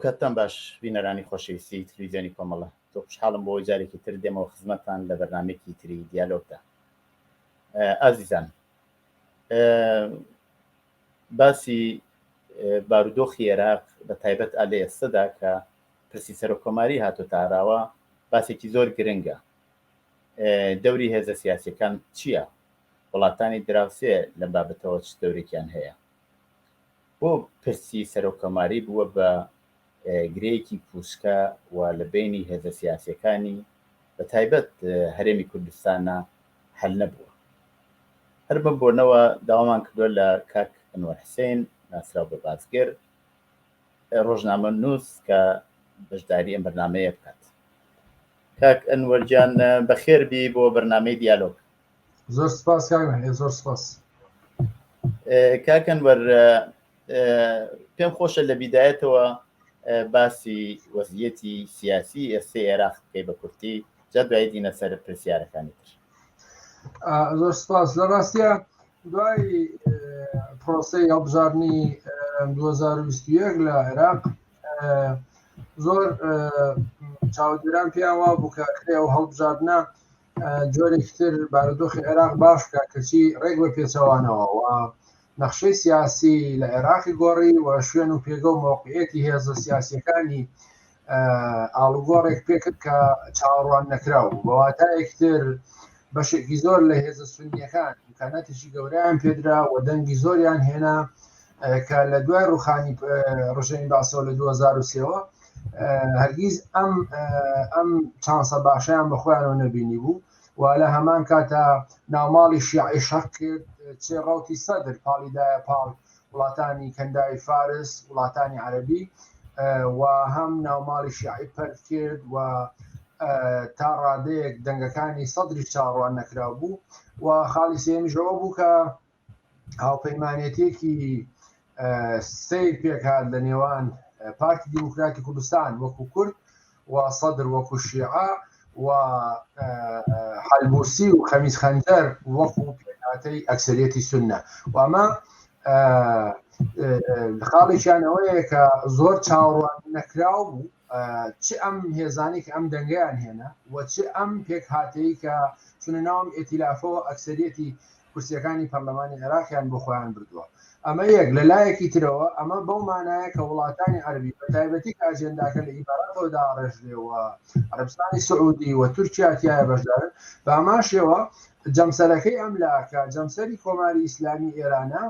کاتتان باش بینەرانی خۆشەویستی تلویزیۆنی کۆمەڵە تۆ خوشحاڵم بۆ جارێکی تر دێمەوە خزمەتتان لە بەرنامێکی تری دیالۆگدا. ئازیزان، باسی بارودۆخی عێراق بە تایبەت لە ئێستادا کە پرسی سەرۆکۆماری هاتۆتە ئاراوە باسێکی زۆر گرنگە. دەوری هێزە سیاسیەکان چییە؟ وڵاتانی دراوسێ لە بابەتەوە چ دەورێکیان هەیە؟ بۆ پرسی سەرۆکۆماری بووە بە گرەیەکی پووشکە و لە بینی هێزە سیاسیەکانی بە تایبەت هەرێمی کوردستانە هەل نەبووە. هەر بەم بۆنەوە داوامان کردووە لە کاک ئەنوەر حوسێن ناسراو بە بازگەر ڕۆژنامە نووس کە بەشداری ئەم بەرنامەیە بکات. کاک ئەنوەرجان بەخێر بی بۆ بەرنامەی دیالۆگ. زۆر سپاس کاک، زۆر سپاس. کاک ئەنوەر، پێم خۆشە لە بیدایەتەوە باسی وەزعیەتی سیاسی ئێستای عێراق بکەی بە کورتی، جا دوای دینە سەر پرسیارەکانی تر. زۆر سپاس. لە ڕاستیە دوای پرۆسەی هەڵبژاردننی 2021 لە عێراق زۆر چاودێران پێیانوا بوو کە ئەو هەڵبژاردنە جۆرێکی تر بارودۆخی عێراق باش بکات کەچی ڕێک بە پێچەوانەوە و نەخشەی سیاسی لە عێراقی گۆڕی و شوێن و پێگە و مۆقعەتی هێزە سیاسیەکانی ئاڵوگۆڕێک پێکرد کە چاوەڕوان نەکراو بوو. بەواتایەکتر بەشێکی زۆر لە هێزە سونیەکان امکاناتێکی گەورەیان پێدرا و دەنگی زۆریان هێنا کە لە دوای ڕوخانی ڕژەمی باسەوە لە 2023ەوە هەرگیز ئەم چانسە باشیان بە خۆیانەوە نەبینی بوو و لە هەمان کاتە ناوماڵی شیعی شەق کرد، چێ ڕەوتی سەدر پاڵیدایە پاڵ وڵاتانی کەنداوی فارس، وڵاتانی عەرەبی و هەم ناوماڵی شیعی پەرد کرد و تا ڕادەیەک دەنگەکانی سەدری چاڕوان نەکرا بوو و خاڵی سێمیشەوە بوو کە هاوپەیمانێتێکی سیر پێکات لە نێوان پارتی دیموکراتی کوردستان وەکو کورد و سەدر وەکو شیعە و حەلبوسی و خەمیس خەنجەر وەکو پێکاتەی ئەکسەریەتی سوننە و ئەمە خاڵێکیانەوەیە کە زۆر چاوەڕوان نەکراو بوو چ ئەم هێزانی کە ئەم دەنگیان هێنا و چ ئەم پێک هاتەی کە چونە ناوم ئێتیلافەوە ئەکسەریەتی کورسیەکانی پەرلەمانی عێراقیان بۆ خۆیان بردووە. ئەمە یەک لە لایەکی ترەوە ئەمە بەو مانایە کە وڵاتانی عەربی بە تایبەتی کە ئاجێنداکە لە ئیماراتەوە داڕێژرێەوە عەرەبستانی سعودی و تورکیا تایە بەشدارن بە ئەماشەوە جەمسەرەکەی ئەملاکە جەمسەری کۆماری ئیسلامی ئێرانە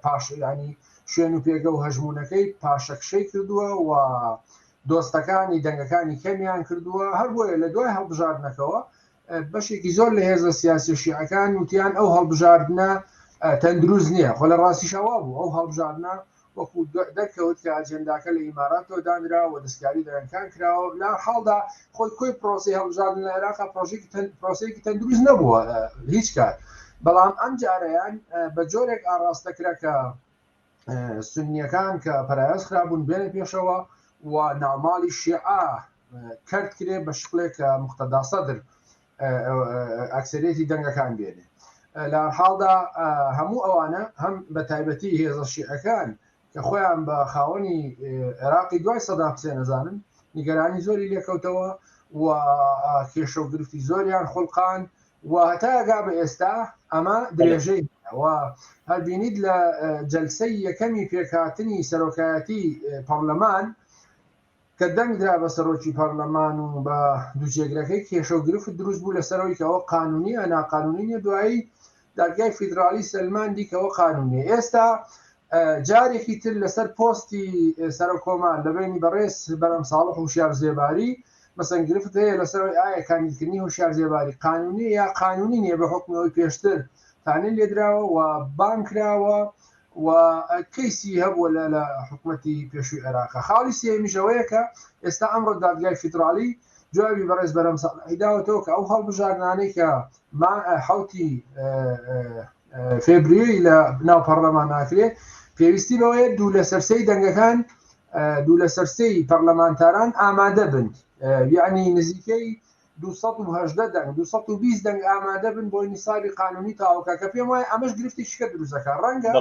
پاشیانی شوێن و پێگە و هەژمونونەکەی پاشەکشەی کردووە و دۆستەکانی دەنگەکانی کەمیان کردووە. هەر بۆیە لە دوای هەڵبژاردنەکەەوە بەشێکی زۆر لە هێزە سیاسی شیعەکان وتیان ئەو هەڵبژاردنە تەندروست نییە. خۆ لە ڕاستیشەوا بوو ئەو هەڵبژاردنە وەکو دەرکەوت کە ئاجێنداکە لە ئیماراتەوە دانرا و دەستکاری دەرەنکان کراوە لە حاڵدا خۆی پرۆسی هەڵبژاردن لە عێراق پرۆسەیەکی تەندروست نەبووە هیچ کات. بەڵام ئەم جارەیان بە جۆرێک ئاڕاستەکرا کە سونیەکان کە پەرایەز خرابوون بێنە پێشەوە و ناوماڵی شیعە کرد کرێ بە شکلێک کە موقتەدا سەدر ئەکسەریەتی دەنگەکان بێنێ. لە حاڵدا هەموو ئەوانە هەم بە تایبەتی هێزە شیعەکان کە خۆیان بە خاوەنی عێراقی دوای سەدام حوسێن نەزانن نیگەرانی زۆری لێکەوتەوە و کێشە و گرفتی زۆریان خوڵقان و هەتاگا بە ئێستا ئەمە درێژەی و هەربینیت لە جەلسەی یەکەمی پێکهاتنی سەرۆکایەتی پەرلەمان کە دەنگدرا بە سەرۆکی پەرلەمان و بە دووجێگرەکەی کێشە و گرفت دروست بوو لەسەرەوەی کەەوە قانونیە ناقانونیە، دوایی دادگای فیدرالی سلمان دیکەوە قانونیە. ئێستا جارێکی تر لەسەر پۆستی سەرۆکۆمان لەبینی بەڕێز بەرەم ساڵح هوشیار زێباری مەسەن گرفت هەیە لەسەرەوەی ئایا کاندیدکردنی هوشیار زێباری قانونی یا قانونی نییە بە حکمەوەی پێشتر تانە لێدراوە و بانکراوە و کەیسی هەبووە لە حکومەتی پێشووی عێراقە. خاڵی سێمیشەوەیە کە ئێستا ئەمڕۆ دادگای فیدرالی جوابی بەڕێز بەرەم ساڵحی داوەتەوە کە ئەو هەڵبژاردنانەی کە حوتی فێبریۆی لە ناو پەرلەمان ناکرێت پێویستی بەوەیە دوو لە سەرسەی دەنگەکان دوو لە سەرسەی پەرلەمانتاران ئامادە بن، یعنی نزیکەی 218 دەنگ 220 دەنگ ئامادە بن بۆی نیسابی قانونی تاوکە کە پێم وایە ئەمەش گرفتی شکە دروستەکە ڕەنگە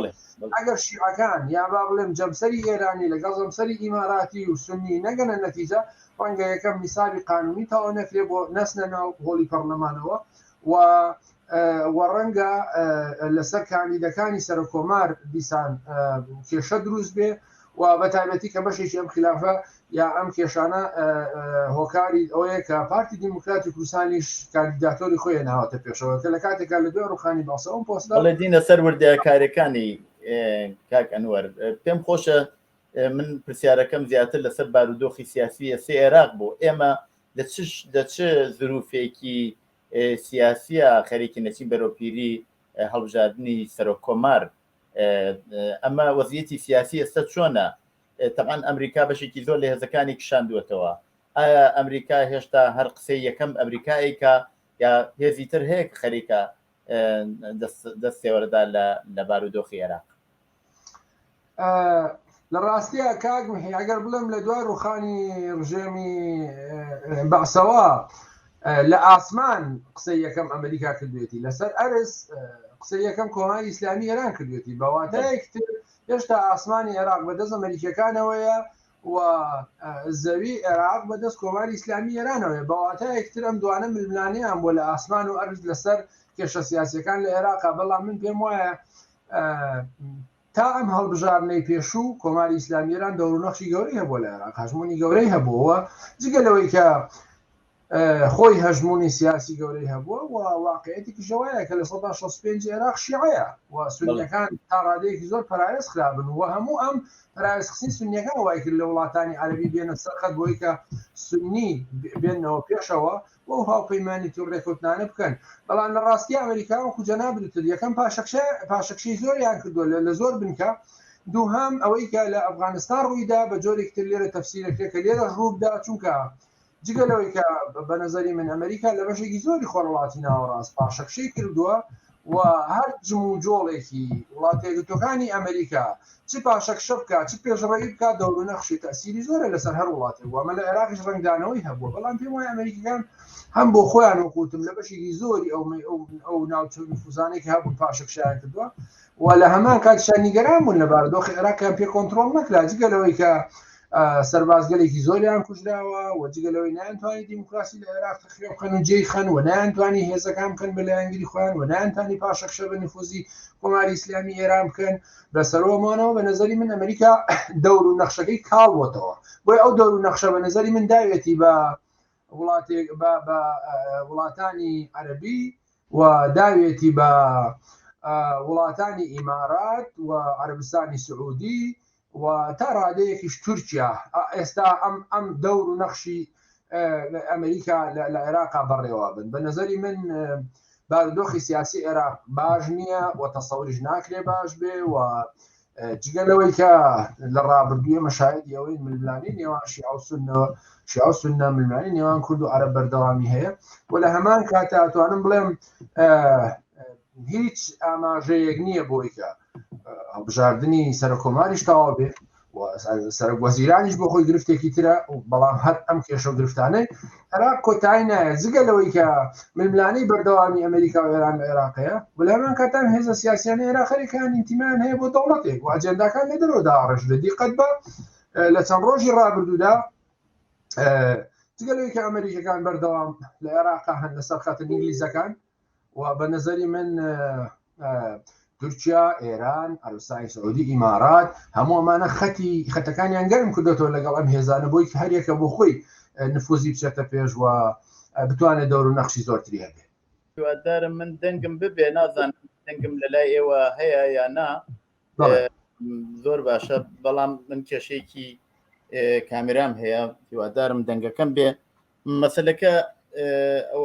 ئەگەر شیعەکان یا با بڵێم جەمسەری ئێرانی لەگەڵ جەمسەری ئیماراتی و سنی نەگەنە نەتیجە ڕەنگە یەکەم نیسابی قانونی تاوا نەکرێ بۆ نەسنە ناو هۆڵی پەرلەمانەوە و ڕەنگە لەسەر کاندیدەکانی سەرۆکۆمار دیسان کێشە دروست بێ و بە تایبەتی کە بەشێکی ئەم خلافە یا ئەم کێشانە هۆکاری ئەوەیە کە پارتی دیموکراتی کوردستانیش کاندیداتۆری خۆی ناوەتە پێشەوە کە لە کاتێکا لە دوای ڕوخانی باسەوە پۆستدا دینە سەر وردەکارەکانی کاک ئەنوەر پێم خۆشە من پرسیارەکەم زیاتر لەسەر بارودۆخی سیاسی ئێستا عێراق بۆ ئێمە لە چ ظروفێکی سیاسیە خەریکی نەچین بەرەوپیری هەڵبژاردننی سەرۆکۆمار ئەمە وەزیەتی سیاسی ئێستا چۆنە تەمان ئەمریکا بەشێکی زۆر لە هێزەکانی کشاندووەتەوە ئایا ئەمریکا هێشتا هەر قسەی یەکەم ئەمریکاییکە یا هێزی تر هەیە خەریکە دەستێوەرەدا لە بارودۆخی عێراق لە ڕاستیە کاک ئەگەر بڵێم لە دوای ڕوخانی ڕژێمی بەعسەوە لە ئاسمان قسەی یەکەم ئەمریکا کردوێتی لەسەر ئەرز قسەی یەکەم کۆماری ئیسلامی ئێران کردوێتی بەواتەیەکتر هێشتا ئاسمانی عێراق بەدەست ئەمریکیەکانەوەیە و زەوی عێراق بەدەست کۆماری ئیسلامی ئێرانەوەی بەواتەیەکتر ئەم دوانە ململانیان بۆ لە ئاسمان و ئەرز لەسەر کێشە سیاسیەکان لە عێراقا بەڵام من پێم وایە تا ئەم هەڵبژارنەی پێشوو کۆماری ئیسلامی ئێران دەوروونەخشی گەورەی هەبووە لە عێراق هەژمونی گەورەی هەبووەوە جگەلەوەی کە خۆی هەژمونی سیاسی گەورەی هەبووە و واقعەتی کشەوەیە کە لە 1965 عێراق شیعەیە و سونیەکان تا ڕادەیەکی زۆر پەرایەز خرابن و هەموو ئەم پەرایەزخستنی سونیەکان وای کرد لە وڵاتانی عەرەبی بێنە سەرخەت بۆی کە سونی بێنەوە پێشەوە بۆ هاوپەیمانی تو ڕێکوتنانە بکەن بەڵام لە ڕاستی ئەمریکا وەکو جەنابتر یەکەم پاشەکشەی زۆریان کردووە لە زۆر بنکە دووهەم ئەوەی کە لە ئەفغانستان ڕوویدا بە جۆرێکتر لێرە تەفسیرەکرێت کە لێرە ڕووبدا چونکە جگەلەوەی کە بە نەزەری من ئەمریکا لە بەشێکی زۆری خۆرهڵاتی ناوەڕاست پاشەکشەی کردووە و هەر جم و جۆڵێکی وڵاتە یەکگرتووەکانی ئەمریکا چ پاشەکشە بکە چ پێشڕەوی بکە دەوروونەخشی تەسیری زۆرە لەسەر هەر وڵاتێک وە ئەمە لە عێراقیش ڕنگدانەوەی هەبووە بەڵام پێم وایە ئەمریکیەکان هەم بۆ خۆیان وەکوتم لە بەشێکی زۆری ئەو ناوچە نفوزانێکی هەبوو پاشەکشیان کردووە و لە هەمان کاتیشان نیگەران بوون لە بارودۆخی عێراقیان پێ کۆنتڕۆڵ نەکرا جگەلەوەی کە سەربازگەلێکی زۆریان کوژراوە و جگەلەوەی نایانتوانی دیموکراسی لە عێراق تەخێ بکەن و جێی خەن و نایانتوانی هێزەکان بکەن بە لایەنگیری خۆیان و نایانتوانی پاشەکشە بە نفوزی کۆماری ئیسلامی ئێران بکەن بەسەرەوەمانەوە بە نەزەری من ئەمریکا دەور و نەخشەکەی کاڵبووەتەوە بۆی ئەو دەور و نەخشە بە نەزەری من داوێتی بە وڵاتانی عەرەبی و داوێتی بە وڵاتانی ئیمارات و عەرەبستانی سعودی و تا ڕادەیەکیش تورکیا ئێستا ئەم دەور و نەخشی ئەمریکا لە عێراقا بەڕێوە بن بە نەزەری من بارودۆخی سیاسی عێراق باش نییە و تەسەوریش ناکرێ باش بێ و جگەلەوەی کە لە ڕابردوویە مەشاهدی ئەوەی ململانی نێوان شیعە و سونە ململانی نێوان کورد و عەرەب بەردەوامی هەیە و لە هەمان کاتە ئەتوانم بڵێم هیچ ئاماژەیەک نییە بۆی کە هەڵبژاردننی سەرۆکۆماریش تەواو بێ سەرۆک وەزیرانیش بۆ خۆی گرفتێکی ترە بەڵام هەر ئەم کێشە و گرفتانەی عێراق کۆتایی نایە جگەلەوەی کە ململانەی بەردەوامی ئەمریکا و ئێران لە عێراقەیە و لە هەمان کاتان هێزە سیاسیانەی عێراق خەریکان ئینتیمان هەیە بۆ دەوڵەتێک و ئەجەنداکان لە دەرەوە داڕژ لە دیقەت بە لە چەند ڕۆژی ڕابردوودا جگەلەوەی کە ئەمریکەکان بەردەوام لە عێراقا هەن لەسەر خەتن ئینگلیزەکان و بە نەزەری من تورکیا ئێران عەربستانی سعودی ئیمارات هەموو ئەمانە خەتەکانیان گەرم کردێتەوە لەگەڵ ئەم هێزانە بۆی کە هەریەکە بۆ خۆی نفوزی بچێتە پێش و بتوانێت دەور و نەخشی زۆرتری هەبێت هیوادارم من دەنگم ببێ نازانم دەنگم لەلای ئێوە هەیە یا نا زۆر باشە بەڵام من کێشەیەکی کامێرام هەیە هیوادارم دەنگەکەم بێ مەسەلەکە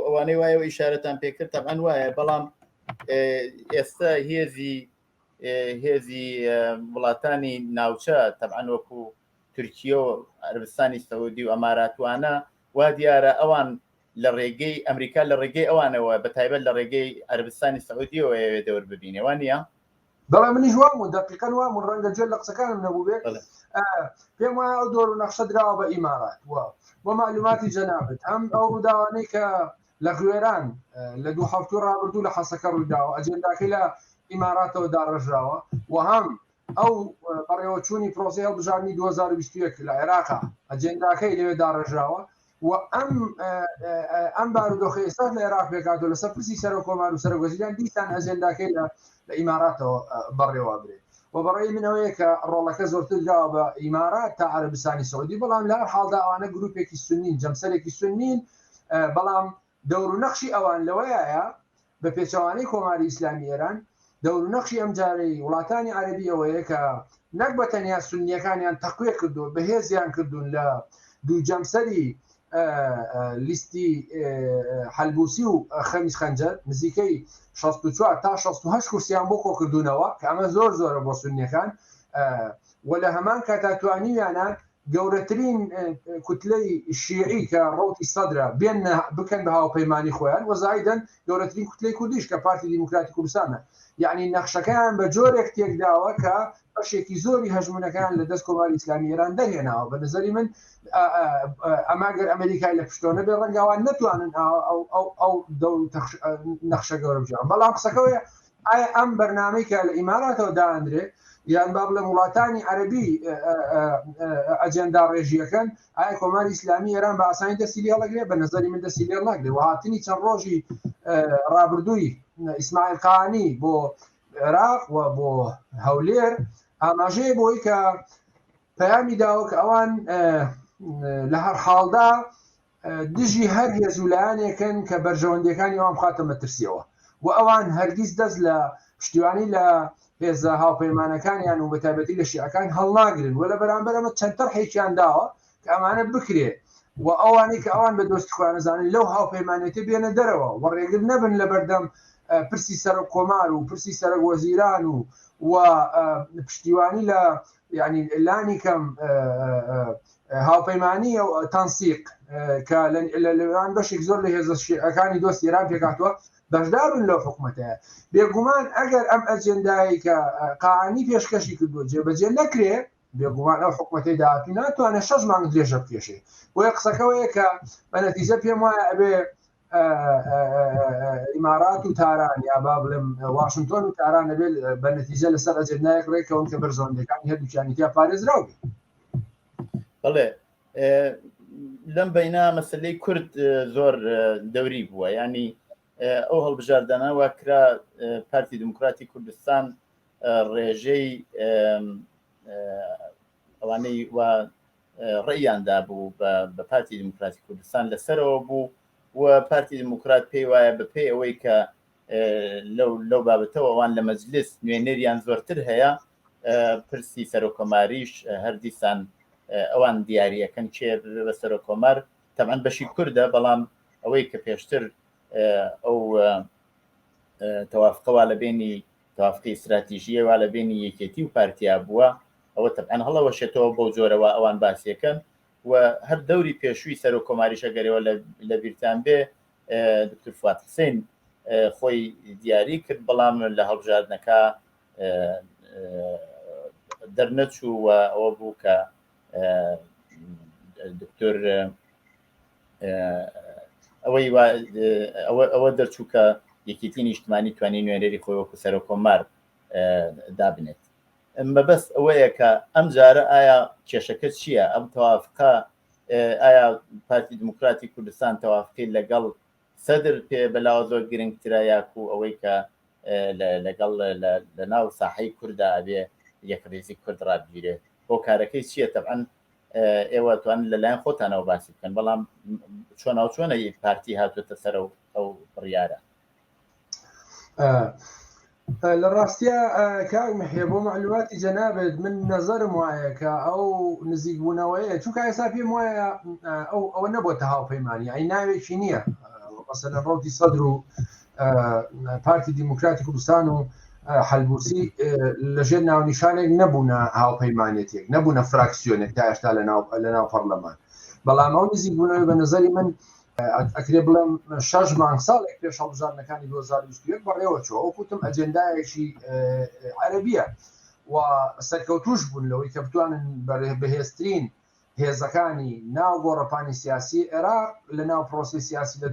ئەوانەی وایە و ئیشارەتان پێکرد تەبعەن وایە بەڵام ئێستا هێزی وڵاتانی ناوچە تەبعەن وەکو تورکیە و عەربستانی سەعودی و ئەماراتوانە وا دیارە ئەوان لە ڕێگەی ئەمریکا لە ڕێگەی ئەوانەوە بە تایبەت لە ڕێگەی عەربستانی سەعودیەوە دەور ببینێ وان نیە بەڵام منیش وام دقیقاً وام ڕەنگە جێل لە قسەکانم نەبوو بێت پێم وایە ئەو دۆر و نەخشە دراوە بە ئیمارات بۆ معلوماتی جەنابەت هەم ئەو ڕووداوانەی کە لە خوێران لە 2 هەفتەی ڕابردوو لە حەسەکە ڕوویداوە ئەجێنداکەی لە ئیماراتەوە داڕژراوە و هەم ئەو بەڕێوەچوونی پرۆسی هەڵبژاردننی 2021 لە عێراقا ئەجێنداکەی لەوێ داڕژراوە و ئەم بارودۆخی ئێستا لە عێراق بێکاتەوە لەسەر پرسی سەرۆک کۆمار و سەرۆکوەزیران دیسان ئەجێنداکەی لە ئیماراتەوە بەڕێوە برێت و بەڕێی منەوەیە کە ڕۆڵەکە زۆرتر دراوە بە ئیمارات تا عەرەبستانی سەعودی بەڵام لە هەر حاڵدا ئەوانە گروپێکی سونین جەمسەرێکی سونین بەڵام دەور و نەخشی ئەوان لەوەیە بە پێچەوانەی کۆماری ئیسلامی ئێران دەور و نەخشی ئەم جارەی وڵاتانی عەرەبی ئەوەیە کە نەک بە تەنیا سونیەکانیان تەقویە کردو بەهێزیان کردوون لە دوو جەمسەری لیستی حەلبوسی و خەمیس خەنجەر نزیکەی 64 تا 68 کورسیان بۆ کۆکردوونەوە کە ئەمە زۆر زۆرە بۆ سونیەکان و لە هەمان کاتاتوانیویانە گەورەترین کوتلەی شیعی کە ڕۆتی سەدرە بێن بکەن بە هاوپەیمانی خۆیان وەزایدەن گەورەترین کوتلەی کوردیش کە پارتی دیموکراتی کوردستانە یعنی نەخشەکەیان بە جۆرێک تێکداوە کە بەشێکی زۆری هەژمونەکان لە دەست کۆماری ئیسلامی ئێران دەهێناوە بە نظری من ئەماگەر ئەمریکای لە پشتۆنە بێ ڕەنگاوان نەتوانن ئەو نەخشە گەورە بژیان بەڵام قسەکەوەیە ئایا ئەم بەرنامەی کە لە ئیماراتەوە دادرێ یان باب لە وڵاتانی عەرەبی ئەجێندا ڕێژیەکەن ئایا کۆماری ئیسلامی ئێران بە ئاسانی دەستی لێ هەڵەگرێ بە نظری من دەستی لێ ناگرێت و هاتنی چەند ڕۆژی ڕابردووی ئیسماعیل قانی بۆ عێراق و بۆ هەولێر ئاماژەیە بۆی کە پەیامی داوە کە ئەوان لە هەر حاڵدا دژی هەر هێزولایانێکن کە بەرژەوەندەکانی ئەوان بخاتە مەترسیەوە و ئەوان هەرگیز دەست لە پشتیوانی لە هێزە هاوپەیمانەکانیان و بەتایبەتی لە شیعەکان هەڵناگرن و لە بەرامبەر ئەمە چەند تەرحێکیان داوە کە ئەمانە بکرێ و ئەوانەی کە ئەوان بە دۆستی خۆیان نەزانن لەو هاوپەیمانێتی بێنە دەرەوە و ڕێگر نەبن لە بەردەم پرسی سەرۆک کۆمار و پرسی سەرۆک وەزیران و پشتیوانی لە یعنی لانی کەم هاوپەیمانی و تەنسیق کە لەوان بەشێک زۆر لە هێزە شیعەکانی دۆستی ئێران پێکاتوە بەشدارن لەو حکومەتەیە بێگومان ئەگەر ئەم ئەجێندایی کە قانی پێشکەشی کردووە جێبەجێ نەکرێ بێگومان ئەو حکومەتەی داهاتوو ناتوانێت 6 مانگ درێژە بکێشێ بۆیە قسەکەوەیە کە بە نەتیجە پێم وایە ئەبێ ئیمارات و تاران یا با بڵێم واشنگتۆن و تاران ئەبێ بە نەتیجە لەسەر ئەجێندایەک ڕێکەون کە بەرژەوەندەکانی هەردووکیانی تیا پارێزراو بێت. بەڵێ لەم بەینا مەسلەی کورد زۆر دەوری بووە ینی ئەو هەڵبژاردانەوە کرا پارتی دموکراتی کوردستان ڕێژەی ئەوانەی وا ڕێیاندا بوو بە پارتی دموکراتی کوردستان لەسەرەوە بوو و پارتی دموکرات پێی وایە بەپێی ئەوەی کە لەو بابەتەوە ئەوان لە مەجلیس نوێنەریان زۆرتر هەیە پرسی سەرۆکۆماریش هەردیسان ئەوان دیاریەکەن چێ بە سەرۆکۆمار تەمان بەشی کووردە بەڵام ئەوەی کە پێشتر ئەو تەوافقەوە لە بینی تەوافقی استراتیژیەوە لە بینی یەکێتی و پارتیا بووە ئەوە تەبعاً هەڵەوەشێتەوە بەو جۆرەوە ئەوان باسیەکەن و هەر دەوری پێشووی سەرۆکۆماریش ئەگەرەوە لە بیرتان بێ دکتۆر فواد حوسێن خۆی دیاری کرد بەڵام لە هەڵبژاردنەکە دەرنەچوو و ئەوە بوو کە دکتۆر ئەوە دەرچوو کە یەکێتی نیشتمانی توانی نوێنەری خۆی وەکو سەرۆکۆمار دابنێت مەبەست ئەوەیە کە ئەم جارە ئایا کێشەکە چییە ئەم تەوافقە ئایا پارتی دموکراتی کوردستان تەوافقی لەگەڵ سەدر پێ بەلاوە زۆر گرنگترە یاکو ئەوەی کە لەگەڵ لە ناو ساحەی کووردا ئەبێ یەکڕێزی کورد ڕابگیرێ بۆ کارەکەی چییە تەبعاً ئێوە توان لەلایەن خۆتانەوە باسی بکەن بەڵام چۆنە پارتی هاتوۆتە سەر ئەو بڕیارە لە ڕاستیە کاک مەحیە بۆ معلوماتی جەنابێت من نەزەرم وایە کە ئەو نزیکبوونەوەیە چونکە ئێستا پێم وایە ئەوە نەبووە هاوپەیمانی ئەی ناوێکی نییە مەسەلەن ڕۆتی سەدر و پارتی دیموکراتی کوردستان و حەلبوسی لەژێر ناونیشانێک نەبوونە هاوپەیمانێتێک نەبوونە فراکسیۆنێک تا هێشتا لە ناو پەرلەمان بەڵام ئەو نزیکبوونەوەی بە نەزەری من ئەکرێ بڵێم 6 مانگ ساڵێک پێش هەڵبژاردنەکانی 2021 بەڕێوە چوە وەکوتم ئەجەندایەکی عەرەبیە و سەرکەوتوش بوون لەوەی کە بتوانن بەهێزترین هێزەکانی ناو گۆڕەپانی سیاسی عێراق لە ناو پرۆسی سیاسی لە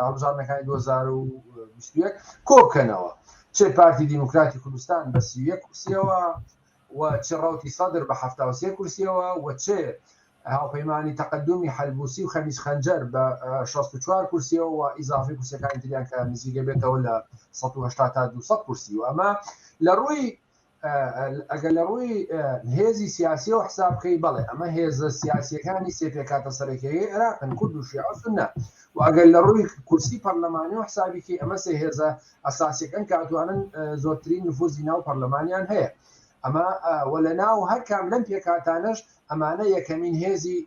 هەڵبژاردنەکانی 2021 کۆ بکەنەوە چه پارتی دیموکراتی کوردستان بە 31 کورسیەوە و چه ڕەوتی سەدر بە 73 کورسیەوە و چه هاوپەیمانی تەقەدومی حەلبوسی و خەمیس خەنجەر بە 64 کورسیەوە و ئیزافی کورسەکانی تریان کە نزیکە بێتەوە لە 180 تا 200 کورسی و ئەمە لە ڕووی ئەگەر لە ڕووی هێزی سیاسی و حساب بکەی بەڵێ ئەمە هێزە سیاسیەکانی سێپێکاتە سەرەکیەکەی عێراقن کورد و شیعە و سوننە و ئەگەر لە ڕووی کورسی پەرلەمانی و حسابیکەی ئەمە سێ هێزە ئەساسیەکەن کە ئەتوانن زۆرترین نفوزی ناو پەرلەمانیان هەیە ئەمە وە لە ناو هەر کام لەم پێکاتانەش ئەمانە یەکەمین هێزی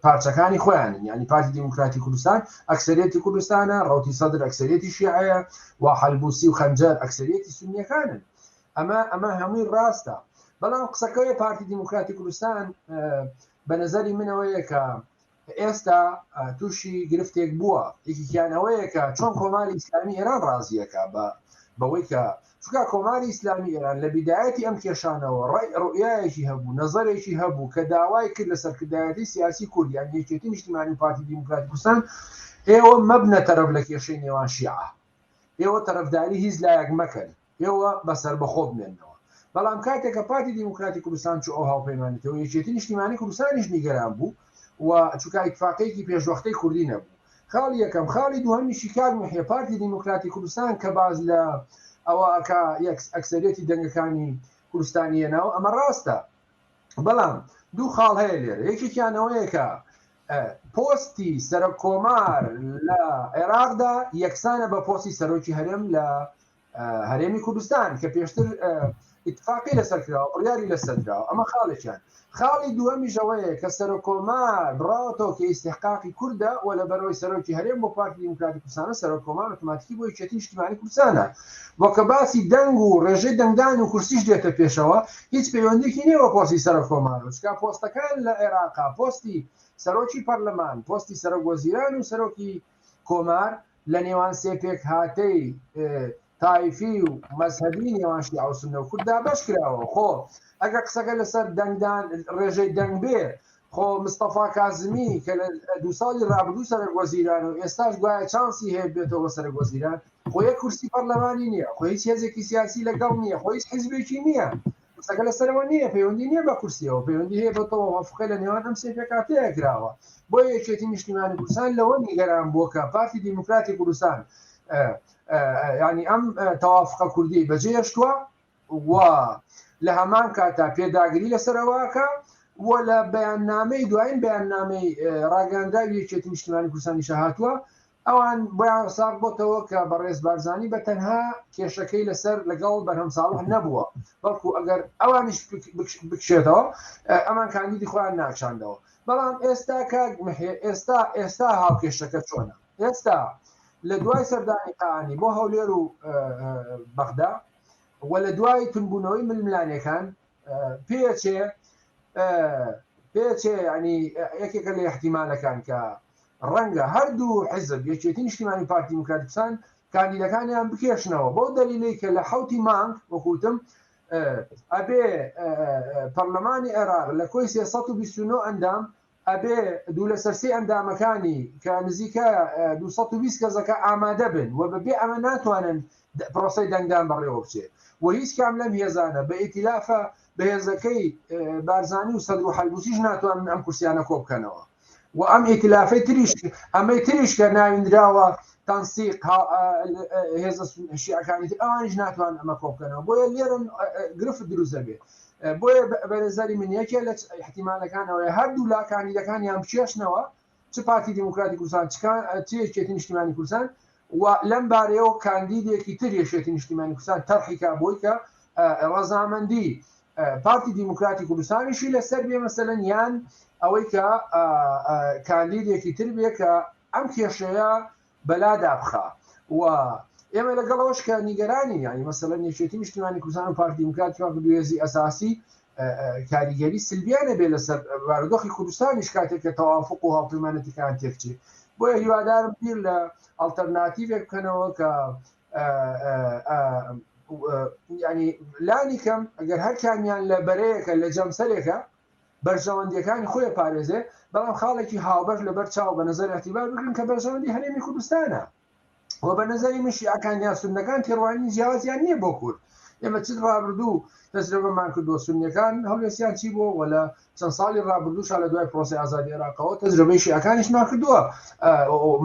پارچەکانی خۆیانن یعنی پارتی دیموکراتی کوردستان ئەکسەریەتی کوردستانە ڕەوتی سەدر ئەکسەریەتی شیعەیە و حەلبوسی و خەنجەر ئەکسەریەتی سونیەکانن ئەمە هەمووی ڕاستە بەڵام قسەکەی پارتی دیموکراتی کوردستان بە نەزەری منەوەیە کە ئێستا تووشی گرفتێک بووە یەکیانەوەیە کە چۆن کۆماری ئیسلامی ئێران ڕازیەکە بەوەی کە چونکە کۆماری ئیسلامی ئێران لە بیدایەتی ئەم کێشانەوە ڕوئیایەکی هەبوو نەزەرێکی هەبوو کە داوای کرد لە سەرکردایەتی سیاسی کوردیان یەکێتی نیشتیمانی پارتی دیموکراتی کوردستان ئێوە مەبنە تەرەف لە کێشەی نێوان شیعە ئێوە تەرەفداری هیچ لایەک مەکەن ئێوە بەسەر بەخۆ بنێنەوە بەڵام کاتێکە پارتی دیموکراتی کوردستان چ ئەو هاوپەیمانێتەوە یەکێتی نیشتیمانی کوردستانیش نیگەران بوو و چونکە ئیتفاقێکی پێشوەختەی کوردی نەبوو خاڵی یەکەم خاڵی دووهەمیشی کاک محیە پارتی دیموکراتی کوردستان کە باز لە ئەوە کە ئەکسەریەتی دەنگەکانی کوردستانیەنەوە ئەمە ڕاستە بەڵام دوو خاڵ هەیە لێرە یەکێکیانەوەیە کە پۆستی سەرۆک کۆمار لە عێراقدا یەکسانە بە پۆستی سەرۆکی هەرێم لە هەرێمی کوردستان کە پێشتر اتفاقی لەسەر کراوە بڕیاری لەسەردراوە ئەمە خاڵێکیان خاڵی دووەمیشەوەیە کە سەرۆک کۆمار بڕاوەتەوە کە ئیستحقاقی کوردە و لە بەرەوەی سەرۆکی هەرێم بۆ پارتی دیموکراتی کوردستانە سەرۆک کۆمار ئۆتۆماتیکی بۆ یەکێتی نیشتیمانی کوردستانە وەکە باسی دەنگ و ڕێژەی دەنگدان و کورسیش دێتە پێشەوە هیچ پەیوەندێکی نییە بە پۆستی سەرۆک کۆمار چکە پۆستەکان لە عێراقا پۆستی سەرۆکی پەرلەمان پۆستی سەرۆک وەزیران و سەرۆکی کۆمار لە نێوان سێپێک هاتەی تایفی و مەزهەبی نێوان شیعە و سوننە و کورددا بەش کراوە خۆ ئەگە قسەکە لەسەر دەنگدان ڕێژەی دەنگ بێ خۆ مستەفا کازمی کە لە 2 ساڵی ڕابردوو سەرۆک وەزیران و ئێستاش گوایە چانسی هەیە بێتەوە سەرۆک وەزیران خۆ یەک کورسی پەرلەمانی نییە خۆ هیچ هێزێکی سیاسی لەگەڵ نییە خۆ هیچ حیزبێکی نییە قسەکە لەسەرەوە نییە پەیوەندی نییە بە کورسیەوە پەیوەندی هەیە بەتەوە وەفقە لە نێوان ئەم سێ پێکاتەیە کراوە بۆ یەکێتی نیشتیمانی کوردستان لەوە نیگەران بووە کە پارتی دیموکراتی کوردستان ینی ئەم تەوافقە کوردی بەجێهێشتووە و لە هەمان کاتا پێداگری لەسەرەوەکە و لە بەیاننامەی دوایین بەیاننامەی ڕاگەاندراوی یەکێتی نیشتیمانی کوردستانیش هاتووە ئەوان بۆیان ساغ بۆتەوە کە بە ڕێزبارزانی بە تەنها کێشەکەی لەسەر لەگەڵ بەرهەم ساڵح نەبووە بەڵکو ئەگەر ئەوانیش بکشێتەوە ئەمان کاندیدی خۆیان ناکشاندەوە بەڵام ئێستا کاک محێ ئێستا هاوکێشەکە چۆنە ئێستا لە دوای سەردانی قانی بۆ هەولێر و بەغدا و لە دوای تونبوونەوەی ململانەکان پێچێ ینی یەکێکە لە احتیمالەکان کە ڕەنگە هەردوو حیزب یەکێتی نیشتیمانی پارتی دیموکراتی کوردستان کاندیدەکانیان بکێشنەوە بۆ دەلیلی کە لە حوتی مانگ وەکوتم ئەبێ پەرلەمانی عێراق لە کۆی 329 ئەندام ئەبێ دوو لە سەرسی ئەندامەکانی کە نزیکە 220 کەسەکە ئامادە بن و بەبێ ئەمە ناتوانن پرۆسەی دەنگدان بەڕێوە بچێت و هیچ کام لەم هێزانە بە ئیتیلافە بەهێزەکەی بارزانی و سەدر و حەلبوسیش ناتوانن ئەم کورسیانە کۆ بکەنەوە و ئەم ئیتیلافەی تریش ئەمەی تریش کە ناویندراوە تەنسیق هێزە شیعەکانی ئەوانیش ناتوانن ئەمە کۆ بکەنەوە بۆیە لێرە گرفت دروستە بێت بۆیە بەنظری من یەکێ لە احتیمالەکانەوەی هەردوو لا کاندیدەکانیان بچێشنەوە چ پارتی دیموکراتی کوردستان چ یەکێتی نیشتیمانی کوردستان و لەم بارەیەوە کاندیدێکی تر یەکێتی نیشتیمانی کوردستان تەرحیکا بۆی کە ڕەزامەندی پارتی دیموکراتی کوردستانیشی لەسەر بێ مەسەلەن یان ئەوەی کە کاندیدێکی تر بێ کە ئەم کێشەیە بەلادا بخا و ئێمە لەگەڵەوەش کە نیگەرانی ینی مەسەلەن یەکێتی نیشتیمانی کوردستان و پارتی دیموکراتی دوێزی ئەساسی کاریگەری سلبیانە بێ لەسەر بارودۆخی کوردستانیش کاتێک کە تەوافق و هاوپەیمانەتیەکان تێکچێت بۆیە هیوادارم بیر لە ئەڵتەرناتیڤێک بکەنەوە کە ینی لانی کەم ئەگەر هەرکامیان لە بەرەیەکە لە جەمسەرێکە بەرژەوەندیەکانی خۆی پارێزێ بەڵام خاڵێکی هاوبەش لەبەر چاو بە نظر احتیبار بکەن کە بەرژەوەندی هەرێمی کوردستانە و بە نظری من شیعەکان یا سوننەکان تێڕوانی جیاوازیان نییە بۆ کورد ئێمە چ ڕابردوو تەجربەمان کردووە سوننیەکان هەڵوێستیان چی بووە ولا چەند ساڵی ڕابردووش لە دوای پرۆسی ئازادی عێراقەوە تەجربەی شیعەکانیشمان کردووە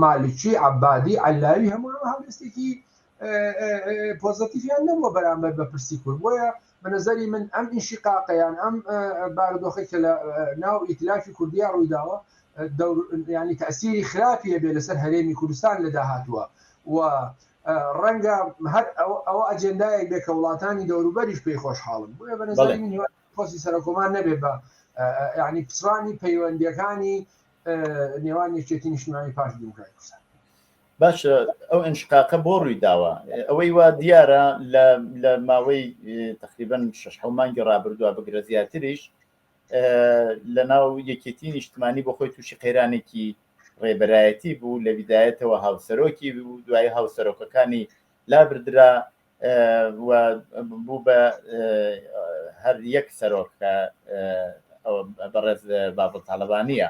مالکی عەبادی عەلاوی هەموو هەڵوێستێکی پۆزتیڤیان نەبووە بەرامبەر بە پرسی کورد بۆیە بە نظری من ئەم ئینشقاقیان ئەم بارودۆخی کە لە ناو ئیتلافی کوردیا ڕوویداوە ینی تەسیری خراپیە بێ لەسەر هەرێمی کوردستان لە داهاتووە و ڕەنگە هەر ئەوە ئەجێندایەک بێ کە وڵاتانی دەوروبەریش پێی خۆشحاڵن بۆیە بە نظری من پۆسی سەرۆکۆمان نەبێ بە ینی پچڕانی پەیوەندیەکانی نێوان یەکێتی نیشتیمانی پاش دیموکراتی کوردستان باشە ئەو ئینشقاقە بۆ ڕووی داوە ئەوەی وا دیارە لە ماوەی تقریبەن 6 مانگی ڕابردووە بگرە زیاتریش لە ناو یەکێتی نیشتیمانی بۆ خۆی تووشی قەیرانێکی ڕێبەرایەتی بوو لە بیدایەتەوە هاوسەرۆکی بوو دوای هاوسەرۆکەکانی لابردرا بوو بە هەر یەک سەرۆکە بەڕێز بابڵ تاالبانیە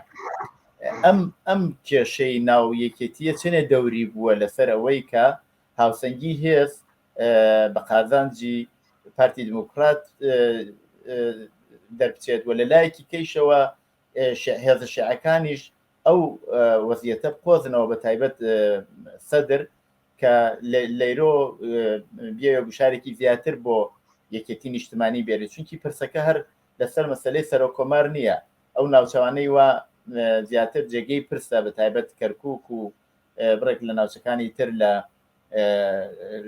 ئەم کێشەی ناو یەکێتیە چنێ دەوری بووە لەسەر ئەوەی کە هاوسەنگی هێز بە قازانجی پارتی دموکرات دەربچێت و لە لایەکی کەیشەوە هێزە شیعەکانیش ئەو وەزیەتە بقۆزنەوە بە تایبەت سەدر کە لەیرۆ بێ گوشارێکی زیاتر بۆ یەکێتی نیشتیمانی بێرێت چونکی پرسەکە هەر لەسەر مەسەلەی سەرۆکۆمار نییە ئەو ناوچەوانەی وە زیاتر جێگەی پرسە بە تایبەت کەرکووک و بڕێک لە ناوچەکانی تر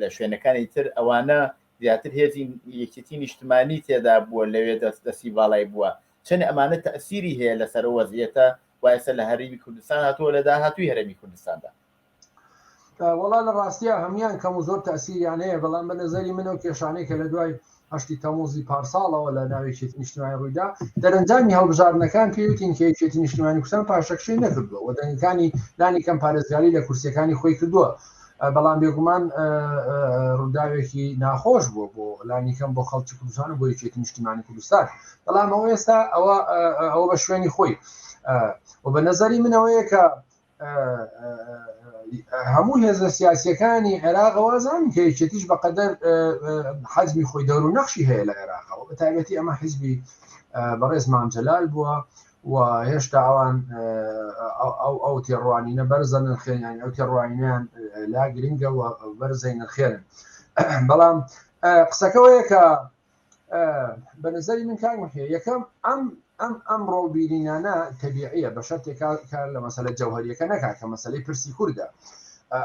لە شوێنەکانی تر ئەوانە زیاتر هێزی یەکێتی نیشتیمانی تێدا بووە لەوێ دەستی باڵای بووە چەنە ئەمانە تەسیری هەیە لەسەر وەزیەتە وایسە لە هەرێمی کوردستان هاتووە لە داهاتووی هەرێمی کوردستاندا وەڵا لە ڕاستیە هەمیان کەم و زۆر تەسیریان هەیە بەڵام بە نەزەری منەوە کێشانەی کە لە دوای هەشتی تەموزی پارساڵەوە لە ناوێکێتی نیشتیمانی ڕوویدا دەرەنجامی هەڵبژاردنەکان پێوتین کە یەکێتی نیشتیمانی کوردستان پاشەکشەی نەکردووە و دەنگەکانی لانی کەم پارێزگاری لە کورسیەکانی خۆی کردووە بەڵام بێگومان ڕووداوێکی ناخۆش بووە بۆ لانی کەم بۆ خەڵکی کوردستان و بۆ یەکێتی نیشتیمانی کوردستان بەڵام ئەوە ئێستا ئەوە بە شوێنی خۆی و بە نەزەری منەوەیە کە هەموو هێزە سیاسیەکانی عێراق وازان کە یەکێتیش بەقەدەر حەزمی خۆی دەور و نەخشی هەیە لە عێراقەوە بە تایبەتی ئەمە حیزبی بەڕێز مام جەلال بووە و هێشتا ئەوان ئەو تێڕوانینە بەرزە نرخێنیان ئەو تێڕوانیان لا گرنگە و بەرزەی نرخێنن بەڵام قسەکەوەیە کە بە نظری من کار هەیە یەکەم ئەم ڕۆڵبیرینانە تەبیعیە بە شەرتێکا لە مەسەلە جەوهریەکە نەکات کە مەسەلەی پرسی کووردە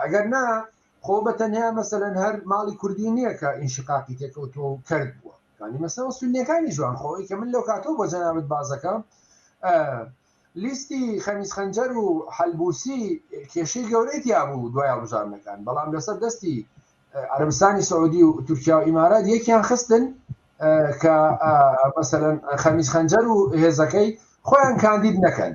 ئەگەر نا خۆ بە تەنیا مەسەلەن هەر ماڵی کوردی نییە کە ئینشقاقی تێکەوتۆ کرد بووە ینی مەسەڵ سونیەکانی جوان خۆی کە من لەو کاتۆ بۆ جەنابەت بازەکەم لیستی خەمیس خەنجەر و حەلبوسی کێشەی گەورەی بوو دوای هەڵبژاردنەکان بەڵام لەسەر دەستی عەرەبستانی سعودی و تورکیا و ئیمارات یەکیان خستن کە مەسەلەن خەمیس خەنجەر و هێزەکەی خۆیان کاندید نەکەن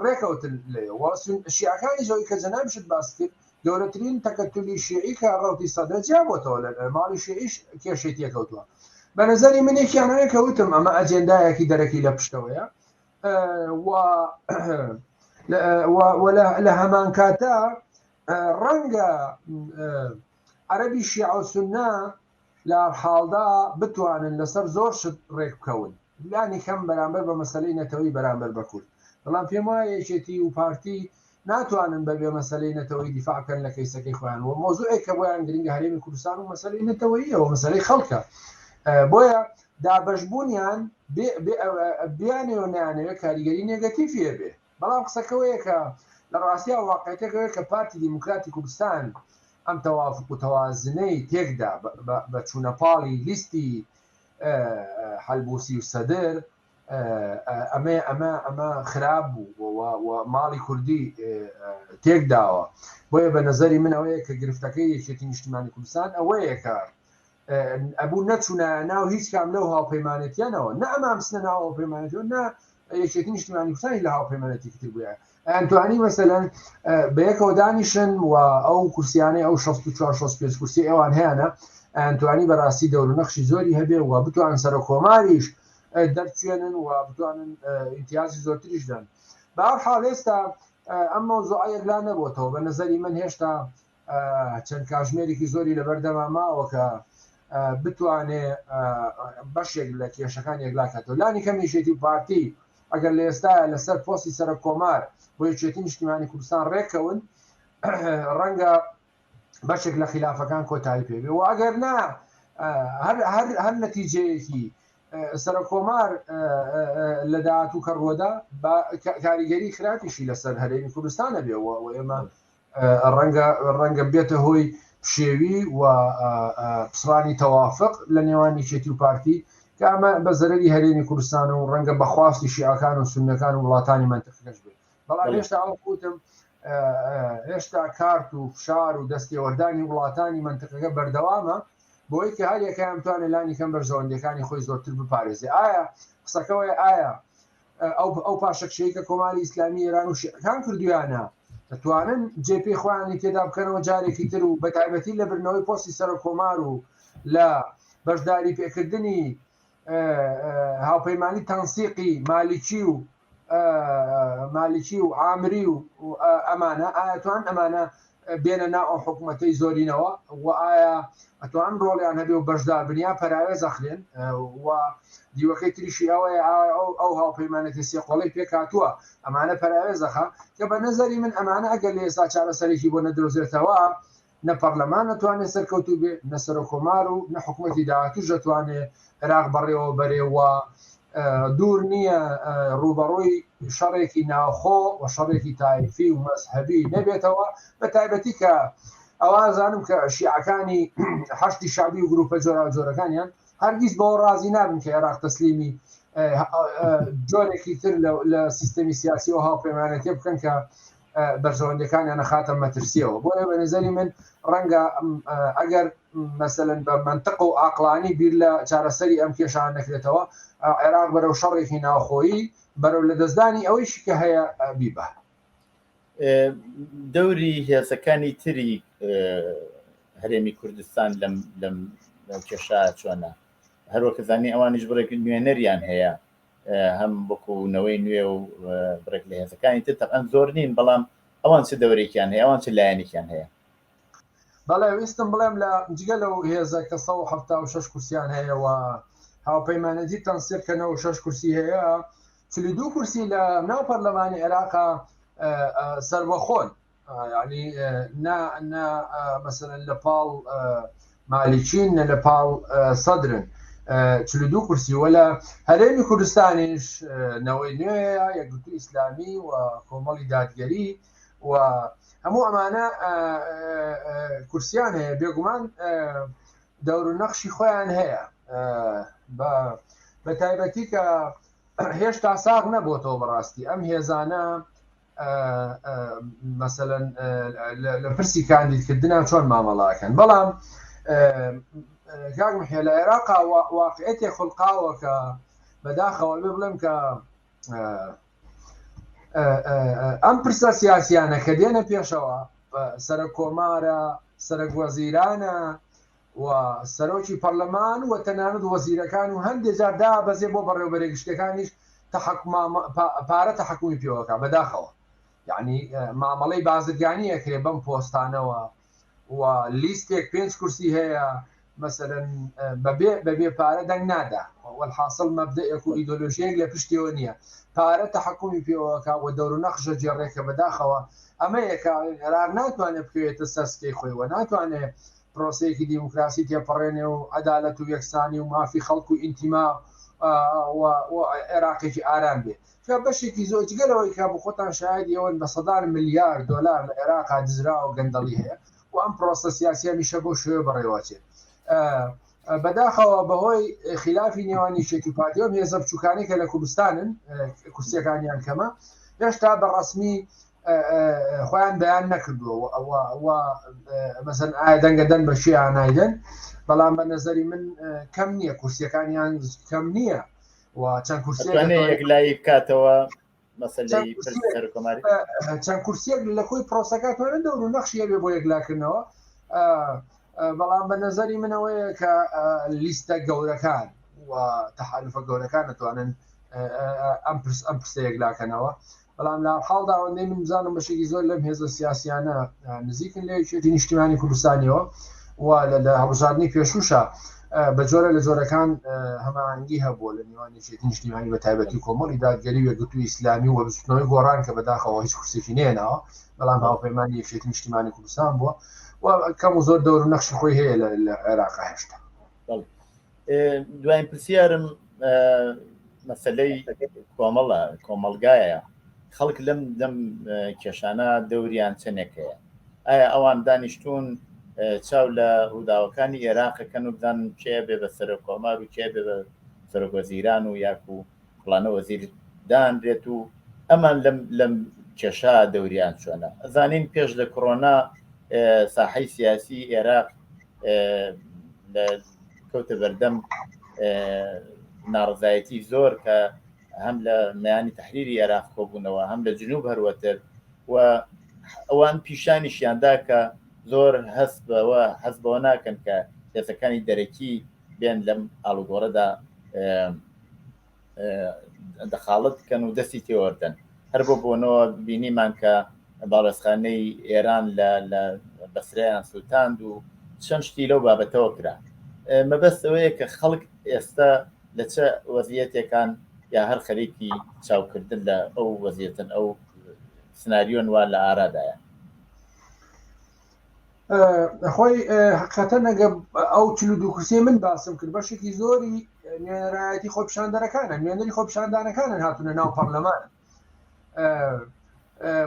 ڕێکەوتن لێەوە شیعەکانی زۆی کە جەنابشت باس کرد گەورەترین تەکەتولی شیعی کە ڕەوتی سەدرە جیابۆتەوە لە ماڵی شیعیش کێشەی تێکەوتووە بە نەزەری منێکیانەیە کەوتم ئەمە ئەجێندایەکی دەرەکی لە پشتەوەیە لە هەمان کاتە ڕەنگە عەرەبی شیعە و سوننا لە حاڵدا بتوانن لەسەر زۆر شت ڕێک بکەون لانی کەم بەرامبەر بە مەسەلەی نەتەوەی بەرامبەر بە کورد بەڵام پێم وایە یەکێتی و پارتی ناتوانن بەبێ مەسەلەی نەتەوەی دیفاعکەن لە کەیسەکەی خۆیان و مۆزوعێک کە بۆیان گرنگە هەرێمی کوردستان و مەسەلەی نەتەوەییەوە مەسەلەی خەڵکە بۆیە دابەشبوونیان بیانەوە نیانەوە کاریگەری نێگەتیڤە بێ بەڵام قسەکەوەیە کە لە ڕاستیە واقعیتەکەوەیە کە پارتی دیموکراتی کوردستان ئەم تەوافق و تەوازنەی تێکدا بە چوونەپاڵی لیستی حەلبوسی و سەدر ئەمە خراپ بوو و ماڵی کوردی تێکداوە بۆیە بە نەزەری منەوەیە کە گرفتەکەی یەکێتی نیشتیمانی کوردستان ئەوەیە کە ئەبوو نەچوونە ناو هیچ کام لەو هاوپەیمانێتیانەوە نە ئەمام بچنە ناو هاوپەیمانێتەوە نە یەکێتی نیشتیمانی کوردستانی لە هاوپەیمانێتی تر بووە ئەتوانی مەسەلەن بەیەکەوە دانیشن و ئەو کورسیانەی ئەو 64 کورسی ئێوان هەیەە ئەتوانی بەڕاستی دەورونەخشی زۆری هەبێ و بتوان سەر کۆماریش دەرچێنن و بتوانن ئیمتیازی زۆرتریش دەن. بەهەرحاڵ ئێستا ئەم مەوزوعە یەکلا نەبووەتەوە بە نەزەری من هێشتا چەند کاتژمێرێکی زۆری لەبەردەما ماوە کە بتوانێ بەشێک لە کێشەکان یەکلاکاتەوە. لانی کەمیشێتی پارتی ئەگەر لە ئێستاە لەسەر پۆستی سەرە کۆمار بۆ یەکێتی نیشتیمانی کوردستان ڕێکەون ڕەنگە بەشێک لە خلافەکان کۆتایی پێبێ و ئەگەر نا هەر نەتیجەیەکی سەرە کۆمار لە داهاتوو کە ڕۆدا کاریگەری خراپیشی لەسەر هەرێمی کوردستانە بێەوە و ئێمە ڕەنگە بێتە هۆی شێوی و پسڕانی تەوافق لە نێوان یەکێتی و پارتی کە ئەمە بە زەرەری هەرێمی کوردستان و ڕەنگە بەخواستی شیعەکان و سوننەکان و وڵاتانی منتەقەکەش بێت. بەڵام هێشتا ئەوکوتم هێشتا کارت و فشار و دەستێوەردانی وڵاتانی منتەقەکە بەردەوامە بۆی کە هەر یەکەیان بتوانێت لانی کەم بەرژەوەندەکانی خۆی زۆرتر بپارێزێ. ئایا قسەکەوەی ئایا ئەو پاشەکشەی کە کۆماری ئیسلامی ئێران و شیعەکان کردویانە دەتوانن جێپی خۆیانی تێدا بکەنەوە جارێکی تر و بەتایبەتی لە برنەوەی پۆستی سەرە کۆمار و لە بەشداری پێکردنی هاوپەیمانی تەنسیقی مالیکی و عامری و ئەمانە ئایەتوان ئەمانە بێنە ناو ئەو حکوومەتەی زۆرینەوە و ئایا ئەتوان ڕۆڵیان هەبێ و بەشدار بنیا پەراوێز ئەخرێن و دیوەکەی تریشی ئەوەیە ئەو هاوپەیمانەتی سێقۆڵی پێک هاتووە ئەمانە پەراوێزەخە کە بە نەزەری من ئەمانە ئەگەر لە ئێستا چارەسەرێکی بۆ نەدرۆزێتەوە نە پەرلەمان نەتوانێت سەرکەوتوو بێ نە سەرۆک کۆمار و نە حکوومەتی داهاتووش دەتوانێت عێراق بەڕێوە بەرێوە دوور نییە ڕوبەڕووی شەڕێکی ناوخۆ و شەڕێکی تایفی و مەزهەبی نەبێتەوە بە تایبەتی کە ئەوازانم کە شیعەکانی هەشتی شعبی و گروپە جۆرەکانیان هەرگیز بەوە ڕازی نابن کە عێراق تەسلیمی جۆرێکی تر لە سیستەمی سیاسی و هاوپەیمانەتی بکەن کە بەرژەوەندەکانیان نەخاتە مەترسیەوە. بۆیە بە نظری من ڕەنگە ئەگەر مەسەلەن بە منطق و عاقلانی بیر لە چارەسەری ئەم کێشان نەکرێتەوە عێراق بەرەو شەڕێکی ناوخۆیی بەرەو لە دەستدانی ئەوەیشی کە هەیە بیبە. دەوری هێزەکانی تری هەرێمی کوردستان لەم کێشە چۆنە هەروەکە زانی ئەوانیش بڕێک نوێنەریان هەیە هەم بکوونەوەی نوێ و بڕێک لە هێزەکانی تر تەقەن زۆر نین بەڵام ئەوان چ دەورێکیان هەیە ئەوان چ لایەنێکیان هەیە. بەڵێ ویستم بڵێم لە جگە لەو هێزە کە 176 کورسیان هەیە و هاوپەیمانەتی تەنسیقکەنەوە 6 کورسی هەیە 42 کورسی لە ناو پەرلەمانی عێراقا سەربەخۆن ینی مەسەلەن لە پاڵ مالیچین لە پاڵ سەدرن 42 کورسی وەلە هەرێمی کوردستانیش نەوەی نوێیە یەکگرتووی ئیسلامی و کۆمەڵی دادگەری و هەموو ئەمانە کورسیان هەیە بێگومان دەور و نەخشی خۆیان هەیە بە تایبەتی کە هێشتا ساغ نەبووەتەوە بەڕاستی ئەم هێزانە مەسەلەن لە پرسی کاندیدکردنا چۆن مامەڵاکەن. بەڵام کاک محێ لە عێراقا واقعەتێک خولقاوە کە بەداخەوە بڵێم کە ئەم پرسە سیاسیانە کە دێنە پێشەوە سەرۆک کۆمارە سەرۆک وەزیرانە و سەرۆکی پەرلەمان و تەنانەت وەزیرەکان و هەندێک جار دابەزێ بۆ بەڕێوەبەرێک گشتەکانیش پارە تەحکومی پێوەکە بەداخەوە یعنی مامەڵەی بازرگانی ئەکرێ بەم پۆستانەوە و لیستێک 5 کورسی هەیە مەسەلەن بەبێ پارە دەنگ نادا والحاصل مەبدەئێک و ئیدۆلۆژیەک لە پشتیەوە نییە پارە تەحکومی پێوەکە و دەور و نەخشە جێڕێکە بەداخەوە ئەمە یەکە عێراق ناتوانێت بکەوێتە سەسکەی خۆی و ناتوانێت پرۆسەیەکی دیموکراسی تێپەڕێنێ و عەدالەت و یەکسانی و مافی خەڵک و ئینتیما و عێراقێکی ئارام بێ کە بەشێکی زۆر جگەلەوەی کە بۆ خۆتان شایدی ئەوەن بە $100 ملیار دۆلار لە عێراقا دزرا و گەندەڵی هەیە و ئەم پرۆسە سیاسیە میشە بۆ شوێ بەڕێوەچێت بەداخەوە بەهۆی خلافی نێوانی شێتی پارتیۆم هێزە بچووکانی کە لە کوردستانن کورسیەکانیان کەمە هێشتا بەڕەسمی خۆیان بەیان نەکردووە مەسەن ئایا دەنگەدەن بە شیعە نایدەن بەڵام بە نەزەری من کەم نییە کورسیەکانیان کەم نییە و چەند کورسیەک لای بکاتەوە مەسەلەی پرسیار کۆماری چەند کورسیەک لە خۆی پرۆسەکاتوانە دەور و نەخشیە بێ بۆ یەکلاکردنەوە بەڵام بە نەزەری منەوەیە کە لیستە گەورەکان و تەحالفە گەورەکان دەتوانن ئەم پرسە یەکلاکەنەوە بەڵام لە حاڵدا ئەوەندەی من بزانم بەشێکی زۆر لەم هێزە سیاسیانە نزیکن لە یەکێتی نیشتیمانی کوردستانیەوە و لە هەڵبژاردننی پێشوشە بە جۆرە لە جۆرەکان هەماهنگگی هەبووە لە نێوانی یەکێتی نیشتیمانی بە تایبەتی کۆمەڵی دادگەری و یەکگرتووی ئیسلامی و بستنەوەی گۆڕان کە بەداخەوە هیچ کورسێکی نێناوە بەڵام هاوپەیمانی یەکێتی نیشتیمانی کوردستان بووە و کەم و زۆر دەور و نەخشی خۆی هەیە لە عێراق هێشتا. دوایین پرسیارم مەسەلەی کۆمەلگایە خەڵک لەم کێشانە دەوریان چەندێکەیە ئایا ئەوان دانیشتوون چاو لە ڕووداوەکانی عێراقەکەن و بدان کێ بێ بە سەرۆک کۆمار و کێ بێ بە سەرۆک وەزیران و یاکو فڵانە وەزیر دانرێت و ئەمان لەم کێشا دەوریان چۆنە ئەزانین پێش لە کۆڕۆنا ساحەی سیاسی عێراق کەوتە بەردەم ناڕزایەتی زۆر کە هەم لە مەیانی تەحریری عێراق کۆبوونەوە هەم لە جنوب هەروەتر و ئەوان پیشانیشیاندا کە زۆر هەست بەوە ناکەن کە هێزەکانی دەرەکی بێن لەم ئاڵوگۆڕەدا دەخاڵت بکەن و دەستی تێوەردەن هەر بۆ بۆنەوە بینیمان کە باڵێزخانەی ئێران لە بەسرەیان سووتاند و چەند شتی لەو بابەتەوە کرا مەبەستەوەیە کە خەڵک ئێستا لە چه وەزیەتێکان یا هەر خەریکی چاوکردن لە ئەو وەزیەتن ئەو سناریۆن وا لە ئارادایە خۆی حقیقەتەن ئەگە ئەو 42 کورسی من باسم کرد بەشێکی زۆری نوێنەرایەتی خۆپیشاندەرەکانە نوێنەری خۆپیشاندانەکانن هاتوونە ناو پەرلەمان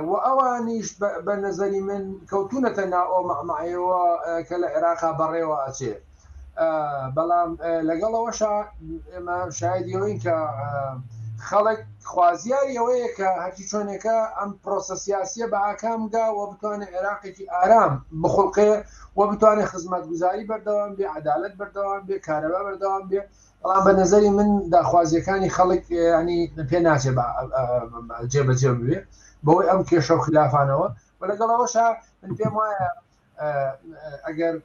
و ئەوانیش بە نەزەری من کەوتونەتە ناو ئەو مەعمەعەوە کە لە عێراقا بەڕێوە ئەچێ بەڵام لەگەڵەوەشە ئێمە شایدیەوەین کە خەڵک خوازیاری ئەوەیە کە هەرچی چۆنێکە ئەم پرۆسە سیاسیە بە ئاکامگا و بتوانێت عێراقێکی ئارام بخڵقێ و بتوانێت خزمەتگوزاری بەردەوام بێ عەدالەت بەردەوام بێ کارەبا بەردەوام بێ بەڵام بە نەزەری من داخوازیەکانی خەڵک ینی پێ ناچێت جێبەجێ بێ بەوەی ئەم کێشە و خلافانەوە و لەگەڵەوەشە من پێم وایە ئەگەر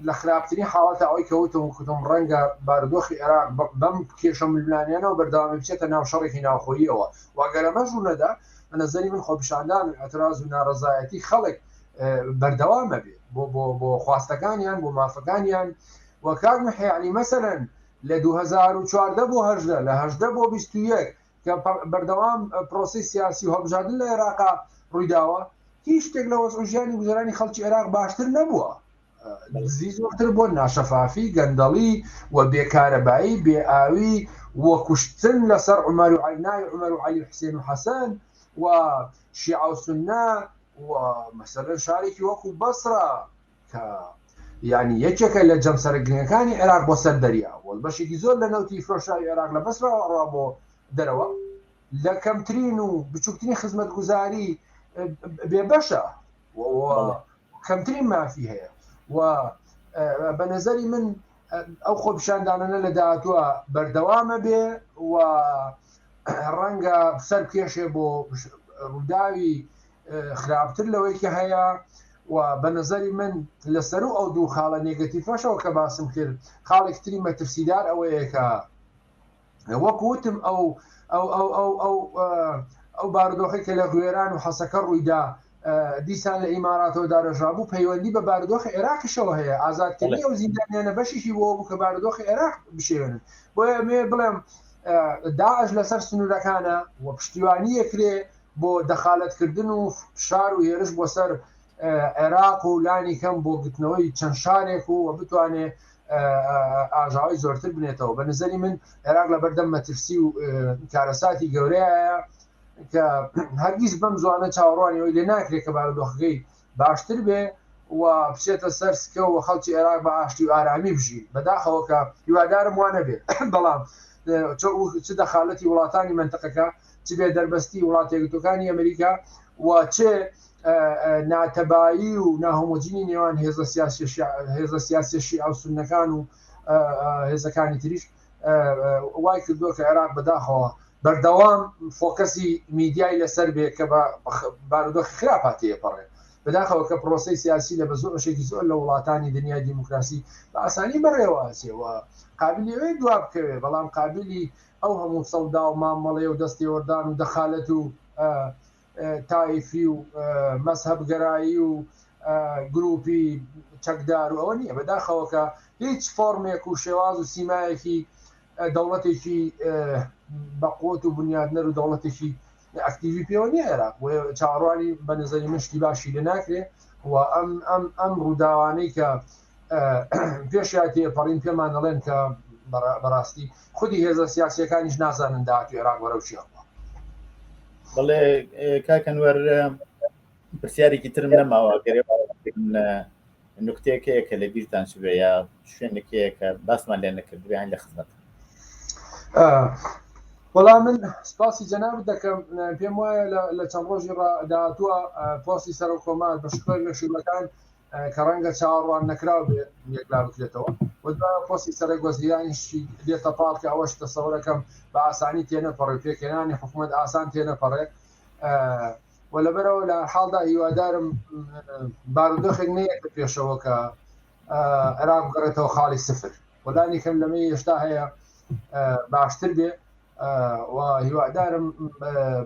لە خراپترین حاڵەتە ئەوەی کەوتم کوتم ڕەنگە بارودۆخی عێراق بەم کێشە ململانیانەوە بەردەوامی بچێتە ناو شەڕێکی ناوخۆییەوە واگەرەمە ژوونەدا بە نەزەری من خۆپیشاندان ئەتراز و ناڕەزایەتی خەڵک بەردەوامە بێت بۆ خواستەکانیان بۆ مافەکانیان و کار محیانی مەسەرەن لە 2014 بۆ 18 لە 18 بۆ 21 کە بەردەوام پرۆسی سیاسی و هەڵبژاردن لە عێراقا ڕوویداوە هیچ شتێک لە وەزعژیانی گوزەرانی خەڵکی عێراق باشتر نەبووە دزی زۆرتر بۆ ناشەفافی گەندەڵی و بێکارەبایی بێئاوی و کوشتن لەسەر عومەر و عەینای عومەر و عەلی حوسێن و حەسەن و شیعە و سونە و مەسەلەن شارێکی وەکو بەسرە کە یعنی یەکێکە لە جەمسەرگرنگەکانی عێراق بۆ سەر دەریا و بەشێکی زۆر لە نەوتی فرۆشاری عێراق لە بەسرا ڕوا بۆ دەرەوە لە کەمترین و بچووکترین خزمەتگوزاری بێبەشە کەمترین مافی هەیە و بە نەزەری من ئەو خۆپیشاندانانە لە داهاتووە بەردەوامە بێ و ڕەنگە سەر کێشێ بۆ ڕووداوی خراپتر لەوەی کە هەیە و بە نەزەری من لەسەر و ئەو دوو خاڵە نێگەتیڤەشەوە کە باسم کرد خاڵێکتری مەترسیدار ئەوەیە کە وەکوتم ئەو بارودۆخی کە لە غوێران و حەسەکە ڕوویدا دیسان لە ئیماراتەوە دارەژابوو پەیوەندی بە بارودۆخی عێراقیشەوە هەیە ئازادکردنی ئەو زیندانیانە بەشیشی بۆ بوو کە بارودۆخی عێراق بشێنن بۆیە مێ بڵێم داعش لەسەر سنوورەکانە و پشتیوانی یەکرێ بۆ دەخالەتکردن و شار و هێرش بۆ سەر عێراق و لانی کەم بۆ گرتنەوەی چەند شارێک و بتوانێت ئاژاوی زۆرتر بنێتەوە بە نظری من عێراق لە بەردەم مەترسی و کارەساتی گەورەیە کە هەرگیز بەم زوانە چاوەڕوانیەوەی لێ ناکرێت کە بارودۆخەکەی باشتر بێ و بچێتە سەر سکە و خەڵکی عێراق بە ئاشتی و ئارامی بژین بەداخەوە کە هیوادارم وانە بێت بەڵام چ دەخالەتی وڵاتانی منتەقەکە چ بێ دەربەستی وڵاتە یەکگرتووەکانی ئەمریکا و چێ ناتەبایی و ناهۆمۆجینی نێوان هێزە سیاسی شیعە و سوننەکان و هێزەکانی تریش وای کردووە کە عێراق بەداخەوە بەردەوام فۆکەسی میدیای لەسەر بێ کە بە بارودۆخی خراپ هاتیە پەڕێ بەداخەوە کە پرۆسی سیاسی لە بە زۆرشێکی زۆر لە وڵاتانی دنیای دیموکراسی بە ئاسانی بەڕێوەچێەوە قابلیەوەی دووا بکەوێ بەڵام قابلی ئەو هەموو سەودا و مامەڵێ و دەستی وەردان و دەخالەت و تایفی و مەسهەبگەرایی و گروپی چەکدار و ئەوە نییە بەداخەوەکە هیچ فۆرمێک و شێواز و سیمایەکی دەوڵەتێکی بەقوت و بنیادنەر و دەوڵەتێکی ئەکتیوی پێوە نیە عێراق چاڕوانی بە نظری مشتی باشی لە ناکرێ و ئەم ڕووداوانەی کە پێشیا تێپەڕین پێمان دەڵێن کە بەڕاستی خودی هێزە سیاسیەکانیش نازانن داهات عێراق بەرەوشیەوە. بەڵێ کاکەنوەر پرسیارێکی ترم نەماوە گەرێ نکتەیەکەیە کە لە بیرتان سوێ یا شوێنێکەیە کە باسمان لێ نەکردویان لە خزمەت. وەڵام من سپاسی جەناب دەکەم پێم وایە لە چەند ڕۆژی داهاتووە پۆستی سەر و کۆمار بە شکۆی مەشیلەکان کە ڕەنگە چاوەڕوان نەکراو بێ یەکلا بکرێتەوە و پۆستی سەرۆک وەزیرانیشی دێتە پاڵ کە ئەوەش تەسەوڕەکەم بە ئاسانی تێنەپەڕێ پێکێنانی حکوومەت ئاسان تێنەپەڕێ و لەبەرەوە لە حاڵدا هیوادارم بارودۆخێک نەیەکە پێشەوە کە عێراق بگەڕێتەوە خاڵی سفر وەلانی کەم لەمە هێشتا هەیە باشتر بێ و هیوادارم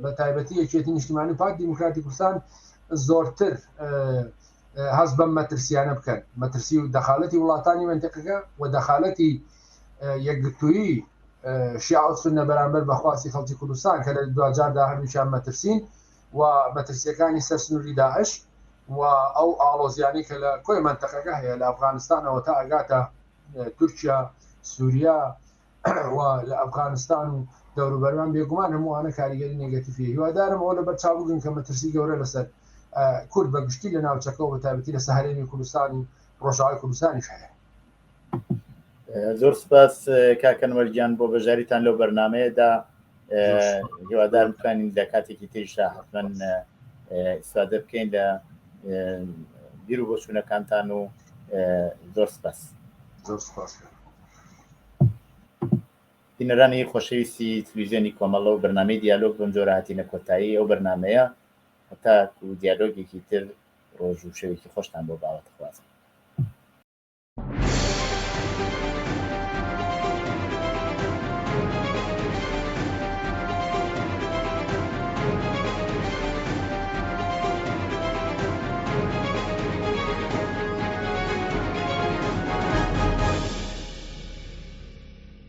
بە تایبەتی یەکێتی نیشتیمانی پارتی دیموکراتی کوردستان زۆرتر هەست بەم مەترسیانە بکەن مەترسی و دەخالەتی وڵاتانی منتەقەکە و دەخالەتی یەکگرتوویی شیعە و سوننە بەرامبەر بەخواستی خەڵکی کوردستان کە لە دوجاردا هەردووشیان مەترسین و مەترسیەکانی سەر سنووری داعش و ئەو ئاڵۆزیانی کە لە کۆی منتەقەکە هەیە لە ئەفغانستانەوە تا ئەگاتە تورکیا سووریا و لە ئەفغانستان و دەوروبەرمان بێگومان هەمووانە کاریگەری نێگەتیفی هیوادارم ئەوە لە بەرچاو بگرن کە مەترسی گەورە لەسەر کورد بەگشتی لە ناوچەکە و بەتایبەتی لە سەهەرێنی کوردستان و ڕۆژاوای کوردستانیش هەیە. زۆر سپاس کاکەنوەرگیان بۆ بەژاریتان لەو بەرنامەیەدا هیوادار بتوانین لە کاتێکی تێشدا حتمەن ئیستفادە بکەین لە بیر و بۆچوونەکانتان و زۆر سپاس. زۆر سپاس. بینەرانی خۆشەویستی تلویزیۆنی کۆمەڵە و بەرنامەی دیالۆگ بەم جۆرە هاتینە کۆتایی ئەو بەرنامەیە هەتا دیالۆگێکی تر ڕۆژ و شەوێکی خۆشتان بۆ باوەتە.